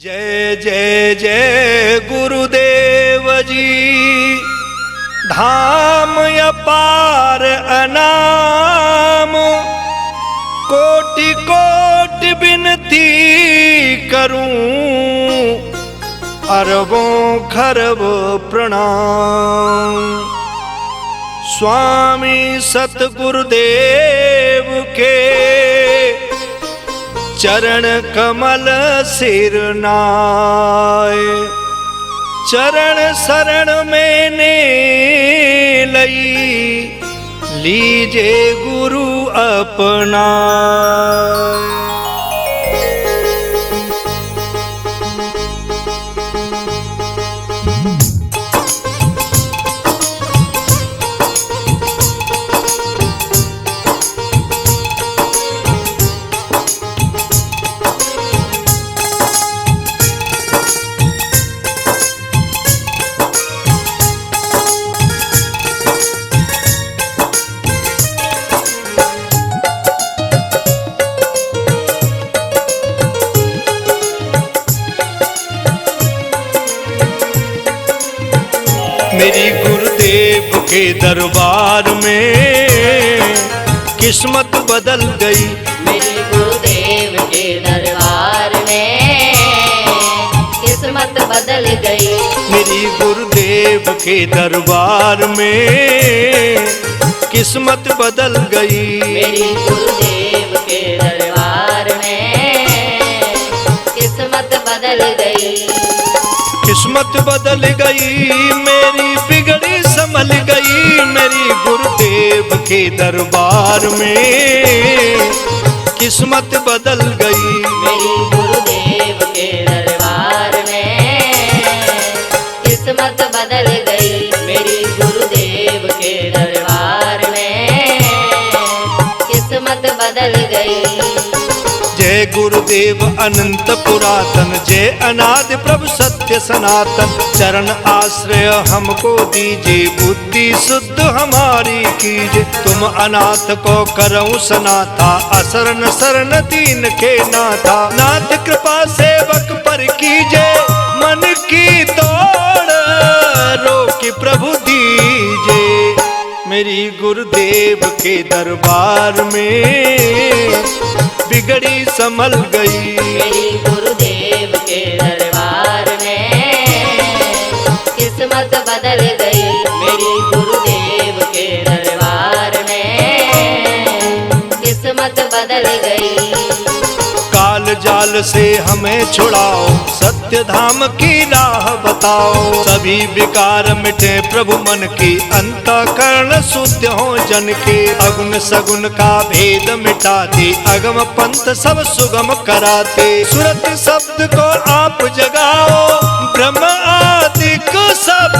जय जय जय गुरुदेव जी, धाम अपार अनाम। कोटि कोटि विनती करूं, अरबों खरब प्रणाम। स्वामी सतगुरुदेव के चरण कमल सिर नाय। चरण शरण मैंने लई, लीजे गुरु अपना। मेरी गुरुदेव के दरबार में किस्मत बदल गई। मेरी गुरुदेव के दरबार में किस्मत बदल गई। मेरी गुरुदेव के दरबार में किस्मत बदल गई। मेरी गुरुदेव के दरबार में किस्मत बदल गई। किस्मत बदल गई, मेरी बिगड़ी संभल गई। मेरी गुरुदेव के दरबार में किस्मत बदल गई। मेरी गुरुदेव के दरबार में किस्मत बदल गई। मेरी गुरुदेव के दरबार में किस्मत बदल गई। जय गुरुदेव अनंत पुरातन, जय अनादि प्रभु सत्य सनातन। चरण आश्रय हमको दीजिए, बुद्धि शुद्ध हमारी कीजिए। तुम अनाथ को करऊं सनाथा, असरण शरण दीन के नाथा। नाथ कृपा सेवक पर कीजिए, मन की तोड़ रोकी प्रभु दीजिए। मेरी गुरुदेव के दरबार में बिगड़ी संभल गई। मेरी गुरुदेव के दरबार में किस्मत बदल गई। मेरी गुरुदेव के दरबार में किस्मत बदल गई। काल जाल से हमें छुड़ाओ, सत्य धाम की राह बताओ। सभी विकार मिटे प्रभु मन की, अंतःकरण शुद्ध हो जन के। अगुण सगुण का भेद मिटाते, अगम पंथ सब सुगम कराते। सुरत शब्द को आप जगाओ, ब्रह्म आदि को सब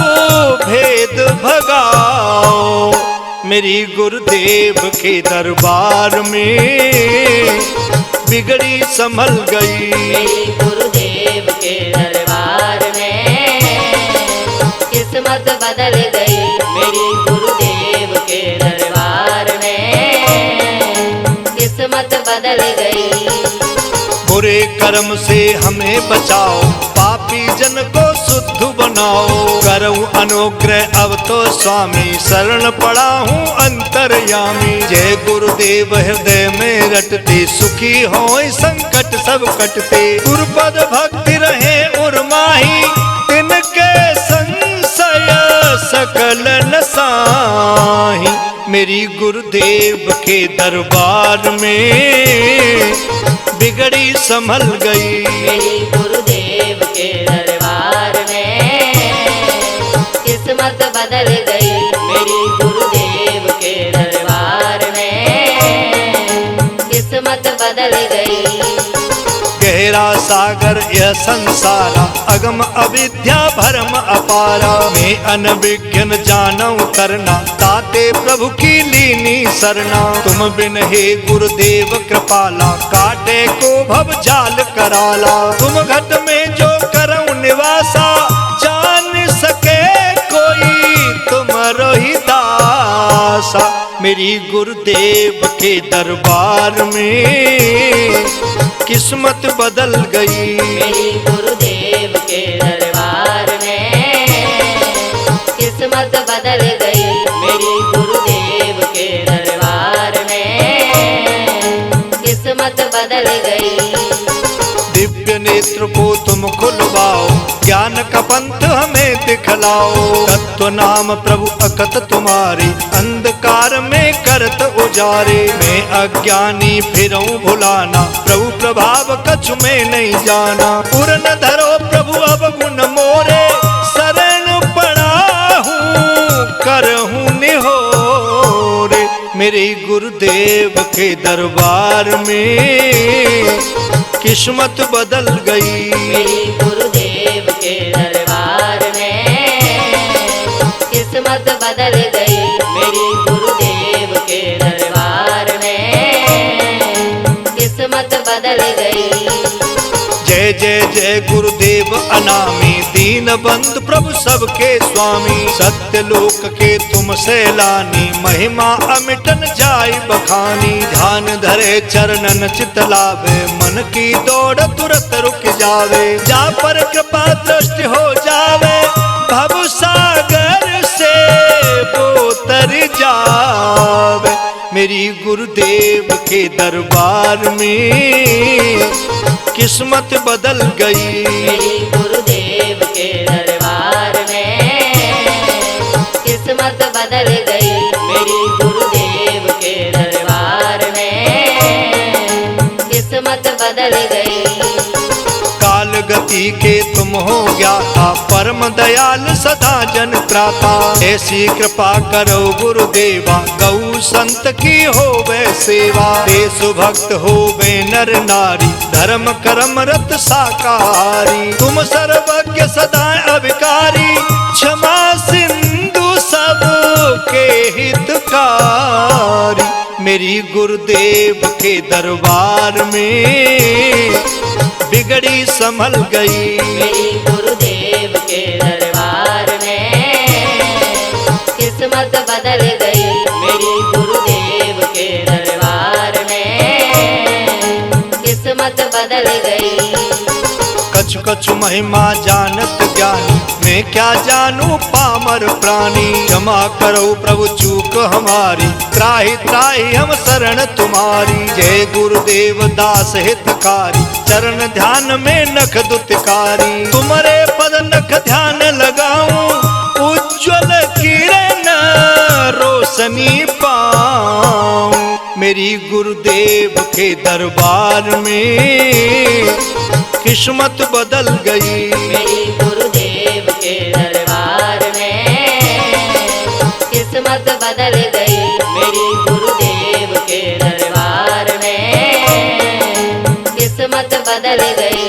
भेद भगाओ। मेरी गुरुदेव के दरबार में बिगड़ी संभल गई। मेरी गुरुदेव के दरबार में किस्मत बदल गई। मेरी गुरुदेव के दरबार में किस्मत बदल गई। बुरे कर्म से हमें बचाओ, पापी जन को शुद्ध बनाओ। करऊं अनुग्रह अब तो स्वामी, शरण पड़ा हूँ अंतर्यामी। जय गुरुदेव हृदय में रटते, सुखी हों संकट सब कटते। गुरुपद भक्ति रहे उर्माही, तिनके संशय सकल नसाही। मेरी गुरुदेव के दरबार में बिगड़ी संभल गई। मेरी गुरुदेव के दरबार में किस्मत बदल गई। मेरी गुरुदेव के दरबार में किस्मत बदल गई। गहरा सागर यह संसारा, अगम अविद्या भरम अपारा। मैं अनभिज्ञ जानऊं करना, ताते प्रभु की लीनी सरना। तुम बिन हे गुरुदेव कृपाला, काटे को भव जाल कराला। तुम घट में जो करऊं निवासा, जान सके कोई तुमरो ही दासा। मेरी गुरुदेव के दरबार में किस्मत बदल गई। मेरी गुरुदेव के दरबार में किस्मत बदल गई। मेरी गुरुदेव के दरबार में किस्मत बदल गई। दिव्य नेत्र को तुम खुलवाओ, ज्ञान का पंथ हमें दिखलाओ। तत्व नाम प्रभु अकत तुम्हारी, अंधकार में करत उजारे। मैं अज्ञानी फिरूं भुलाना, प्रभु प्रभाव कछु में नहीं जाना। पूर्ण धरो प्रभु अब गुण मोरे, शरण पड़ा हूँ करहूँ निहोरे। मेरे गुरुदेव के दरबार में किस्मत बदल गई। मेरी गुरुदेव के दरबार में किस्मत बदल गई। मेरी गुरुदेव के दरबार में किस्मत बदल गई। जय जय जय गुरुदेव अनामी, दीन बंधु प्रभु सबके स्वामी। सत्य लोक के तुम सैलानी, महिमा अमिटन जाय बखानी। ध्यान धरे चरणन चित लावे, मन की दौड़ तुरत रुक जावे। जा पर कृपा दृष्टि हो जावे, भव सागर से वो तर जावे। मेरी गुरुदेव के दरबार में किस्मत बदल गई। मेरी गुरुदेव के दरबार में किस्मत बदल गई। मेरी गुरुदेव के दरबार में किस्मत बदल गई। काल गति के तुम हो ज्ञाता, परम दयाल सदा जन त्राता। ऐसी कृपा करो गुरुदेवा, गौ संत की होवे सेवा। देशु भक्त होवे नर नारी, धर्म कर्म रत साकारी। तुम सर्वज्ञ सदा अविकारी, क्षमा सिंधु सब के हितकारी। मेरी गुरुदेव के दरबार में बिगड़ी संभल गई। मेरी गुरुदेव के दरबार में किस्मत बदल गई। मेरी गुरुदेव के दरबार में किस्मत बदल गई। कछु कछु महिमा जानत ज्ञानी, मैं क्या जानू पामर प्राणी। क्षमा करो प्रभु चूक हमारी, त्राहि त्राहि हम शरण तुम्हारी। जय गुरुदेव दास हितकारी, चरण ध्यान में नख दुतिकारी। तुम्हारे पद नख ध्यान लगाऊं, उज्ज्वल किरण रोशनी पाऊं। मेरी गुरुदेव के दरबार में किस्मत बदल गई। मेरी गुरुदेव के दरबार में किस्मत बदल गई। मेरी गुरुदेव के दरबार में किस्मत बदल गई।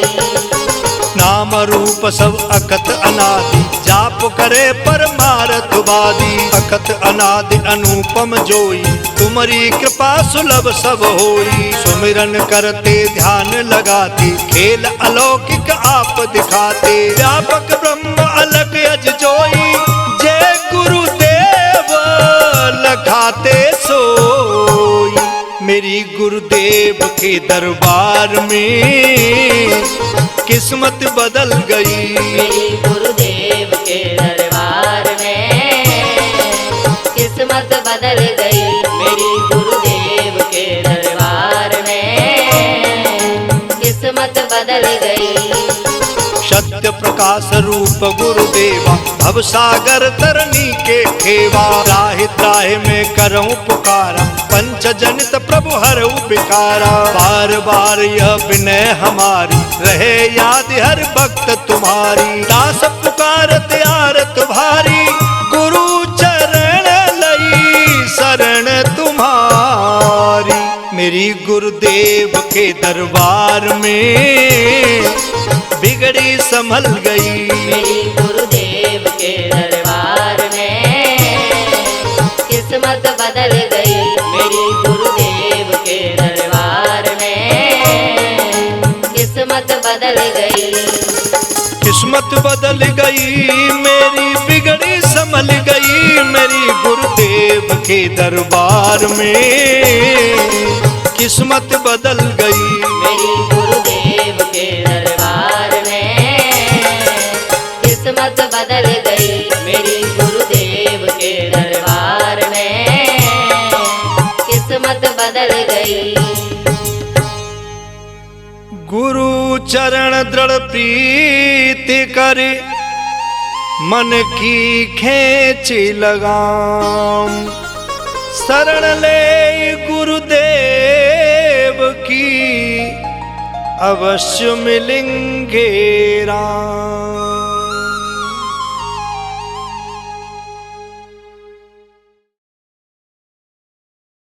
नाम रूप सब अकत अनादि, जाप करे परमारथ वादी। अकत अनादि अनुपम जोई, तुम्हारी कृपा सुलभ सब होई। सुमिरन करते ध्यान लगाते, खेल अलौकिक आप दिखाते। व्यापक ब्रह्म अलग अज जोई, जय गुरुदेव लखाते सोई। मेरी गुरुदेव के दरबार में किस्मत बदल गई। मेरी गुरुदेव के दरबार में किस्मत बदल गई। मेरी गुरुदेव के दरबार में किस्मत बदल गई। सत्य प्रकाश रूप गुरुदेवा, भव सागर तरनी के खेवा। त्राहि त्राहि में करऊं पुकारा, पंच जनित प्रभु हरऊ बिकारा। बार बार यह विनय हमारी, रहे याद हर भक्त तुम्हारी। दास पुकारत आरत भारी, गुरु चरण लई शरण तुम्हारी। मेरी गुरुदेव के दरबार में बिगड़ी संभल गई। मेरी गुरुदेव के दरबार में किस्मत बदल गई। मेरी गुरुदेव के दरबार में किस्मत बदल गई। किस्मत बदल गई, मेरी बिगड़ी संभल गई। मेरी गुरुदेव के दरबार में किस्मत बदल गई। मेरी गुरु बदल गई मेरी गुरुदेव के दरबार में, किस्मत बदल गई। गुरु चरण दृढ़ प्रीति करे, मन की खेची लगाम, शरण ले गुरुदेव की, अवश्य मिलेंगे राम।